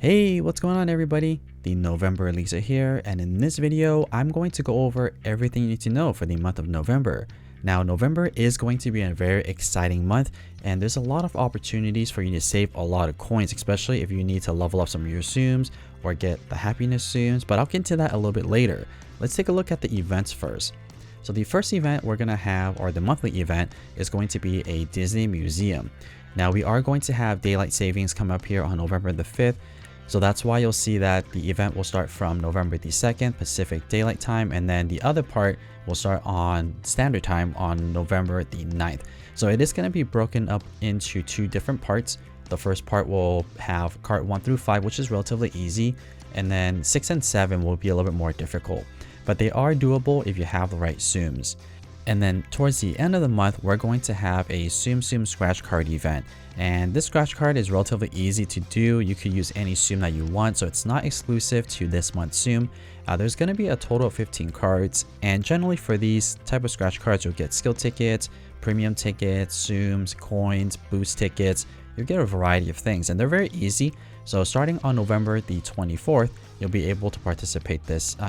Hey, what's going on everybody? The November Elisa here, and in this video, I'm going to go over everything you need to know for the month of November. Now, November is going to be a very exciting month, and there's a lot of opportunities for you to save a lot of coins, especially if you need to level up some of your Tsums or get the happiness Tsums, but I'll get into that a little bit later. Let's take a look at the events first. So the first event we're going to have, or the monthly event, is going to be a Disney Museum. Now, we are going to have daylight savings come up here on November the 5th. So that's why you'll see that the event will start from November the 2nd Pacific Daylight Time, and then the other part will start on Standard Time on November the 9th. So it is going to be broken up into two different parts. The first part will have card 1 through 5, which is relatively easy, and then 6 and 7 will be a little bit more difficult. But they are doable if you have the right Tsums. And then towards the end of the month, we're going to have a Tsum Tsum scratch card event. And this scratch card is relatively easy to do. You could use any Tsum that you want, so it's not exclusive to this month's Tsum. There's going to be a total of 15 cards, and generally for these type of scratch cards, you'll get skill tickets, premium tickets, Tsums, coins, boost tickets. You'll get a variety of things, and they're very easy. So starting on November the 24th, you'll be able to participate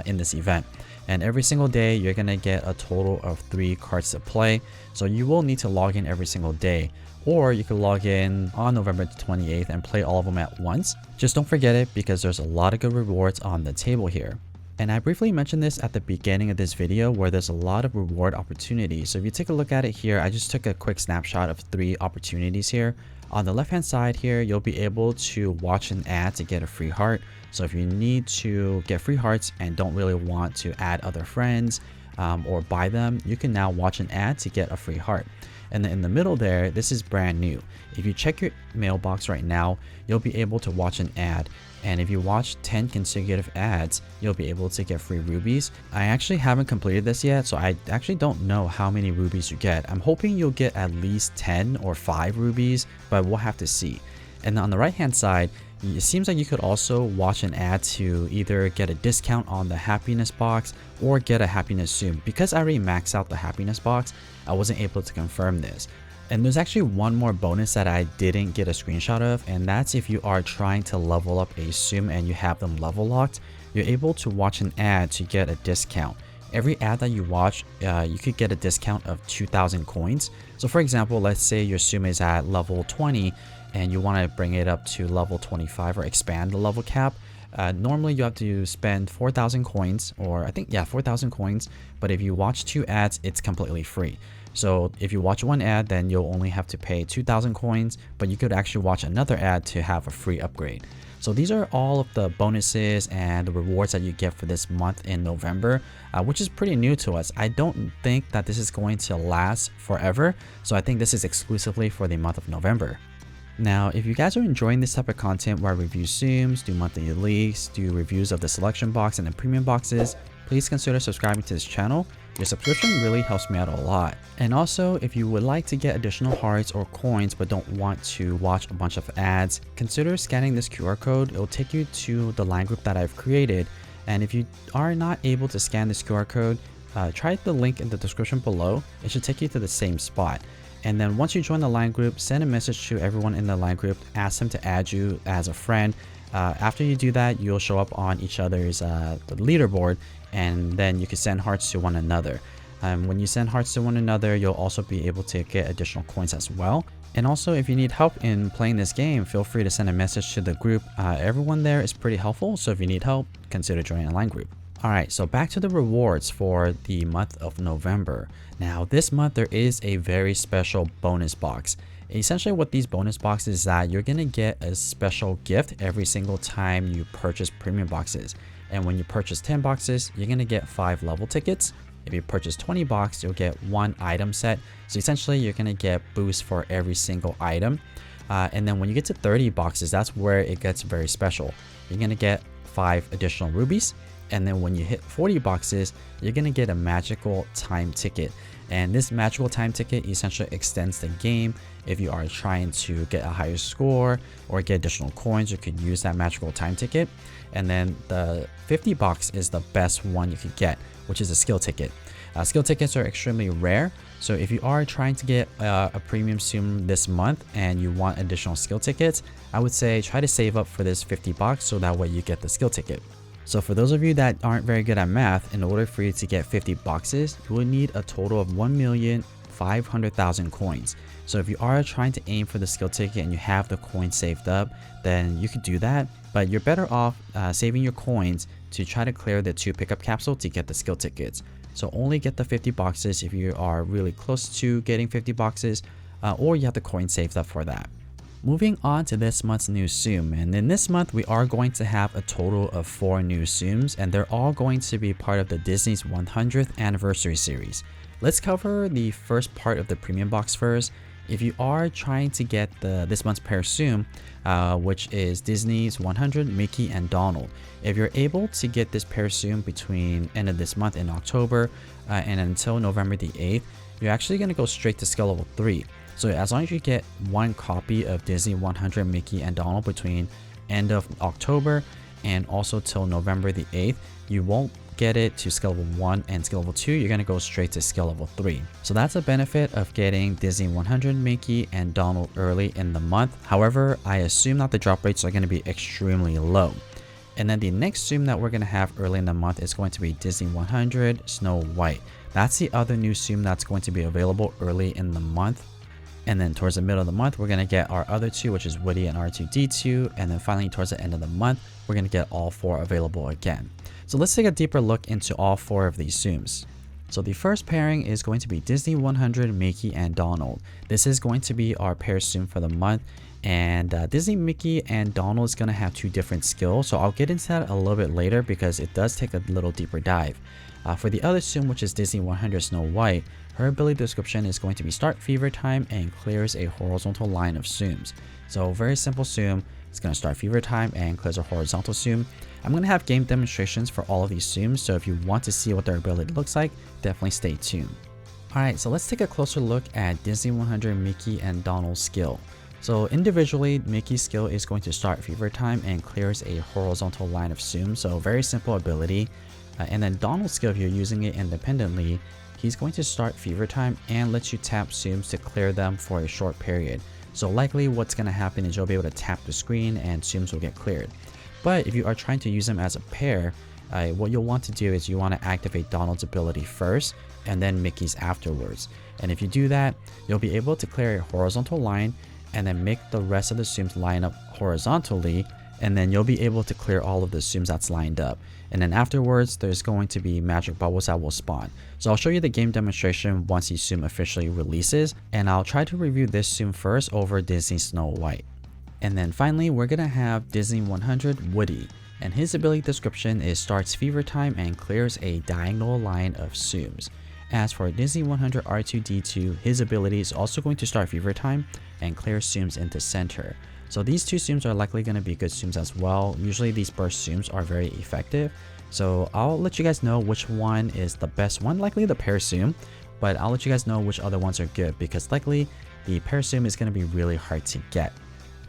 in this event. And every single day, you're going to get a total of 3 cards to play. So you will need to log in every single day. Or you can log in on November the 28th and play all of them at once. Just don't forget it, because there's a lot of good rewards on the table here. And I briefly mentioned this at the beginning of this video, where there's a lot of reward opportunities. So if you take a look at it here, I just took a quick snapshot of 3 opportunities here. On the left hand side here, you'll be able to watch an ad to get a free heart. So if you need to get free hearts and don't really want to add other friends or buy them, you can now watch an ad to get a free heart. And then in the middle there, this is brand new. If you check your mailbox right now, you'll be able to watch an ad. And if you watch 10 consecutive ads, you'll be able to get free rubies. I actually haven't completed this yet, so I actually don't know how many rubies you get. I'm hoping you'll get at least 10 or 5 rubies, but we'll have to see. And on the right hand side, it seems like you could also watch an ad to either get a discount on the happiness box or get a happiness Tsum. Because I already maxed out the happiness box, I wasn't able to confirm this. And there's actually one more bonus that I didn't get a screenshot of, and that's if you are trying to level up a Tsum and you have them level locked, you're able to watch an ad to get a discount. Every ad that you watch, you could get a discount of 2,000 coins. So for example, let's say your Tsum is at level 20 and you want to bring it up to level 25 or expand the level cap. Normally you have to spend 4,000 coins, or I think, yeah, 4,000 coins. But if you watch 2 ads, it's completely free. So if you watch one ad, then you'll only have to pay 2,000 coins, but you could actually watch another ad to have a free upgrade. So these are all of the bonuses and the rewards that you get for this month in November, which is pretty new to us. I don't think that this is going to last forever, so I think this is exclusively for the month of November. Now, if you guys are enjoying this type of content where I review Tsums, do monthly leaks, do reviews of the selection box and the premium boxes, please consider subscribing to this channel. Your subscription really helps me out a lot. And also, if you would like to get additional hearts or coins but don't want to watch a bunch of ads, consider scanning this QR code. It will take you to the line group that I've created. And if you are not able to scan this QR code, try the link in the description below. It should take you to the same spot. And then once you join the line group, send a message to everyone in the line group, ask them to add you as a friend. After you do that, you'll show up on each other's the leaderboard, and then you can send hearts to one another. When you send hearts to one another, you'll also be able to get additional coins as well. And also, if you need help in playing this game, feel free to send a message to the group. Everyone there is pretty helpful, so if you need help, consider joining a line group. Alright, so back to the rewards for the month of November. Now, this month there is a very special bonus box. Essentially what these bonus boxes is that you're going to get a special gift every single time you purchase premium boxes. And when you purchase 10 boxes, you're going to get 5 level tickets. If you purchase 20 boxes, you'll get 1 item set. So essentially you're going to get boosts for every single item. And then when you get to 30 boxes, that's where it gets very special. You're going to get 5 additional rubies. And then when you hit 40 boxes, you're going to get a magical time ticket. And this magical time ticket essentially extends the game. If you are trying to get a higher score or get additional coins, you could use that magical time ticket. And then the 50 box is the best one you could get, which is a skill ticket. Skill tickets are extremely rare, so if you are trying to get a premium Tsum this month and you want additional skill tickets, I would say try to save up for this 50 bucks so that way you get the skill ticket. So for those of you that aren't very good at math, in order for you to get 50 boxes, you would need a total of 1,500,000 coins. So if you are trying to aim for the skill ticket and you have the coins saved up, then you could do that, but you're better off saving your coins to try to clear the 2 pickup capsule to get the skill tickets. So only get the 50 boxes if you are really close to getting 50 boxes, or you have the coins saved up for that. Moving on to this month's new Tsum, and in this month we are going to have a total of 4 new Tsums, and they're all going to be part of the Disney's 100th anniversary series. Let's cover the first part of the premium box first. If you are trying to get this month's pair Tsum, which is Disney's 100 Mickey and Donald, if you're able to get this pair Tsum between end of this month in October and until November the 8th, you're actually going to go straight to skill level 3. So as long as you get 1 copy of Disney 100 Mickey and Donald between end of October and also till November the 8th, you won't get it to skill level 1 and skill level 2, you're going to go straight to skill level 3. So that's a benefit of getting Disney 100 Mickey and Donald early in the month. However, I assume that the drop rates are going to be extremely low. And then the next Tsum that we're going to have early in the month is going to be Disney 100 Snow White. That's the other new Tsum that's going to be available early in the month. And then towards the middle of the month, we're going to get our other 2, which is Woody and R2-D2. And then finally, towards the end of the month, we're going to get all 4 available again. So let's take a deeper look into all 4 of these Tsums. So the first pairing is going to be Disney 100 Mickey and Donald. This is going to be our pair Tsum for the month. And Disney Mickey and Donald is going to have 2 different skills. So I'll get into that a little bit later because it does take a little deeper dive. For the other Tsum, which is Disney 100 Snow White, her ability description is going to be start fever time and clears a horizontal line of Tsums. So very simple Tsum. It's going to start fever time and clears a horizontal Tsum. I'm going to have game demonstrations for all of these Tsums, so if you want to see what their ability looks like, definitely stay tuned. Alright, so let's take a closer look at Disney 100 Mickey and Donald's skill. So individually, Mickey's skill is going to start fever time and clears a horizontal line of Tsums, so very simple ability. And then Donald's skill, if you're using it independently, he's going to start fever time and let you tap Tsums to clear them for a short period. So likely what's going to happen is you'll be able to tap the screen and Tsums will get cleared. But if you are trying to use them as a pair, what you'll want to do is you want to activate Donald's ability first and then Mickey's afterwards. And if you do that, you'll be able to clear a horizontal line and then make the rest of the Tsums line up horizontally, and then you'll be able to clear all of the Tsums that's lined up. And then afterwards, there's going to be magic bubbles that will spawn. So I'll show you the game demonstration once the Tsum officially releases, and I'll try to review this Tsum first over Disney Snow White. And then finally, we're gonna have Disney 100 Woody, and his ability description is starts fever time and clears a diagonal line of Tsums. As for Disney 100 R2-D2, his ability is also going to start fever time and clear Tsums into center. So these 2 Tsums are likely going to be good Tsums as well. Usually these burst Tsums are very effective. So I'll let you guys know which one is the best one, likely the pair Tsum, but I'll let you guys know which other ones are good because likely the pair Tsum is going to be really hard to get.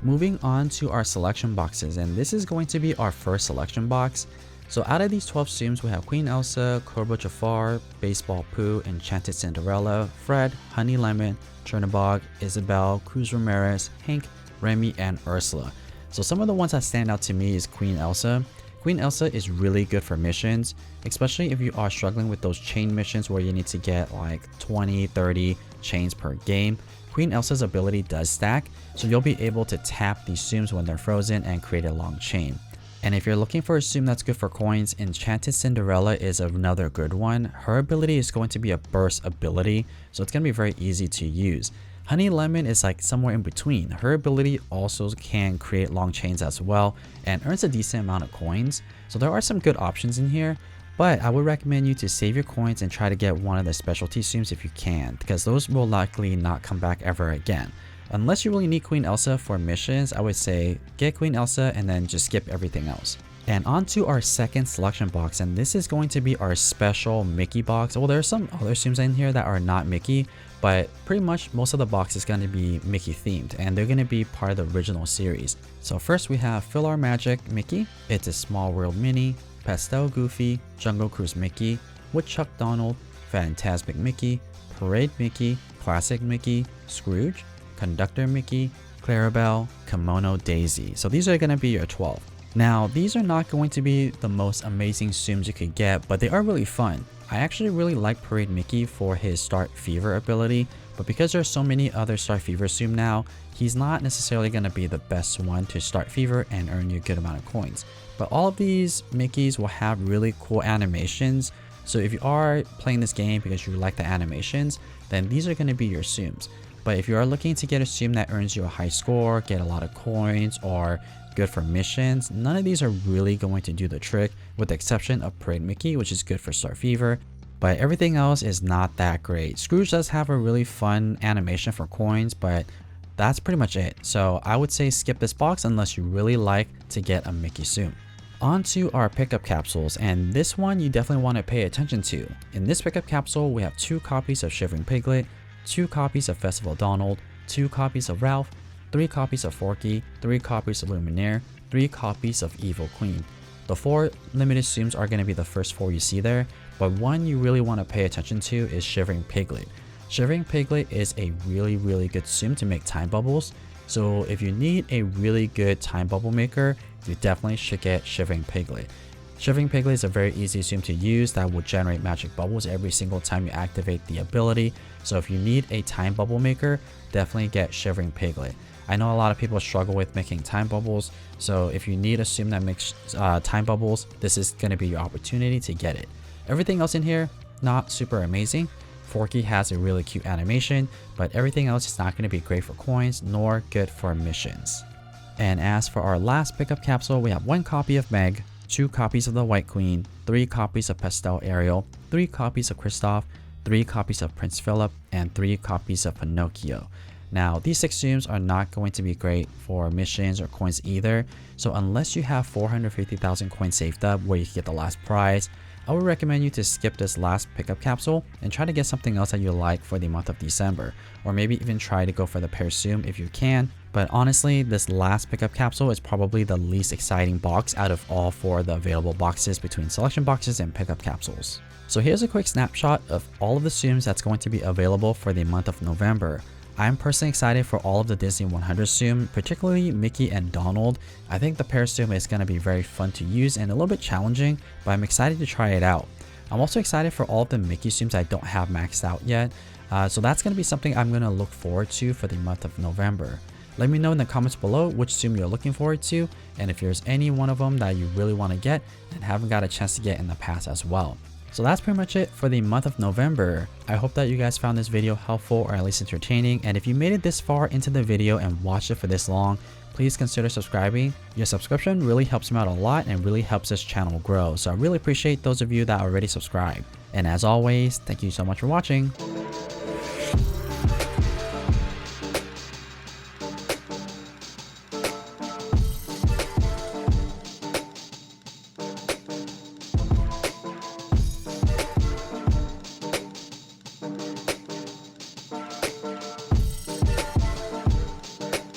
Moving on to our selection boxes, and this is going to be our first selection box. So out of these 12 Tsums, we have Queen Elsa, Cobra Jafar, Baseball Pooh, Enchanted Cinderella, Fred, Honey Lemon, Chernabog, Isabela, Cruz Ramirez, Hank, Remy, and Ursula. So some of the ones that stand out to me is Queen Elsa. Queen Elsa is really good for missions, especially if you are struggling with those chain missions where you need to get like 20-30 chains per game. Queen Elsa's ability does stack, so you'll be able to tap these Tsums when they're frozen and create a long chain. And if you're looking for a Tsum that's good for coins, Enchanted Cinderella is another good one. Her ability is going to be a burst ability, so it's going to be very easy to use. Honey Lemon is like somewhere in between. Her ability also can create long chains as well and earns a decent amount of coins. So there are some good options in here, but I would recommend you to save your coins and try to get one of the specialty Tsums if you can, because those will likely not come back ever again. Unless you really need Queen Elsa for missions, I would say get Queen Elsa and then just skip everything else. And on to our second selection box, and this is going to be our special Mickey box. Well, there are some other Tsums in here that are not Mickey, but pretty much most of the box is going to be Mickey themed, and they're going to be part of the original series. So first we have Philharmagic Mickey, It's a Small World Minnie, Pastel Goofy, Jungle Cruise Mickey, Woodchuck Donald, Fantasmic Mickey, Parade Mickey, Classic Mickey, Scrooge, Conductor Mickey, Clarabelle, Kimono Daisy. So these are going to be your 12. Now these are not going to be the most amazing Tsums you could get, but they are really fun. I actually really like Parade Mickey for his Start Fever ability, but because there's so many other Start Fever Tsum now, he's not necessarily going to be the best one to start Fever and earn you a good amount of coins. But all of these Mickeys will have really cool animations, so if you are playing this game because you like the animations, then these are going to be your Tsums. But if you are looking to get a Tsum that earns you a high score, get a lot of coins, or good for missions, none of these are really going to do the trick, with the exception of Parade Mickey, which is good for Start Fever. But everything else is not that great. Scrooge does have a really fun animation for coins, but that's pretty much it. So I would say skip this box unless you really like to get a Mickey Tsum. On to our pickup capsules, and this one you definitely want to pay attention to. In this pickup capsule, we have 2 copies of Shivering Piglet, 2 copies of Festival Donald, 2 copies of Ralph, 3 copies of Forky, 3 copies of Lumiere, 3 copies of Evil Queen. The 4 limited Tsums are going to be the first 4 you see there, but one you really want to pay attention to is Shivering Piglet. Shivering Piglet is a really good Tsum to make time bubbles, so if you need a really good time bubble maker, you definitely should get Shivering Piglet. Shivering Piglet is a very easy Tsum to use that will generate magic bubbles every single time you activate the ability, so if you need a time bubble maker, definitely get Shivering Piglet. I know a lot of people struggle with making time bubbles, so if you need a Tsum that makes time bubbles, this is going to be your opportunity to get it. Everything else in here, not super amazing. Forky has a really cute animation, but everything else is not going to be great for coins nor good for missions. And as for our last pickup capsule, we have 1 copy of Meg, 2 copies of the White Queen, 3 copies of Pastel Ariel, 3 copies of Kristoff, 3 copies of Prince Philip, and 3 copies of Pinocchio. Now these 6 Tsums are not going to be great for missions or coins either, so unless you have 450,000 coins saved up where you can get the last prize, I would recommend you to skip this last pickup capsule and try to get something else that you like for the month of December, or maybe even try to go for the Pear Tsum if you can. But honestly, this last pickup capsule is probably the least exciting box out of all 4 of the available boxes between selection boxes and pickup capsules. So here's a quick snapshot of all of the Tsums that's going to be available for the month of November. I'm personally excited for all of the Disney 100 Tsum, particularly Mickey and Donald. I think the Pear Tsum is going to be very fun to use and a little bit challenging, but I'm excited to try it out. I'm also excited for all of the Mickey Tsums I don't have maxed out yet, so that's going to be something I'm going to look forward to for the month of November. Let me know in the comments below which Tsum you're looking forward to, and if there's any one of them that you really want to get and haven't got a chance to get in the past as well. So that's pretty much it for the month of November. I hope that you guys found this video helpful or at least entertaining, and if you made it this far into the video and watched it for this long, please consider subscribing. Your subscription really helps me out a lot and really helps this channel grow, so I really appreciate those of you that already subscribed. And as always, thank you so much for watching.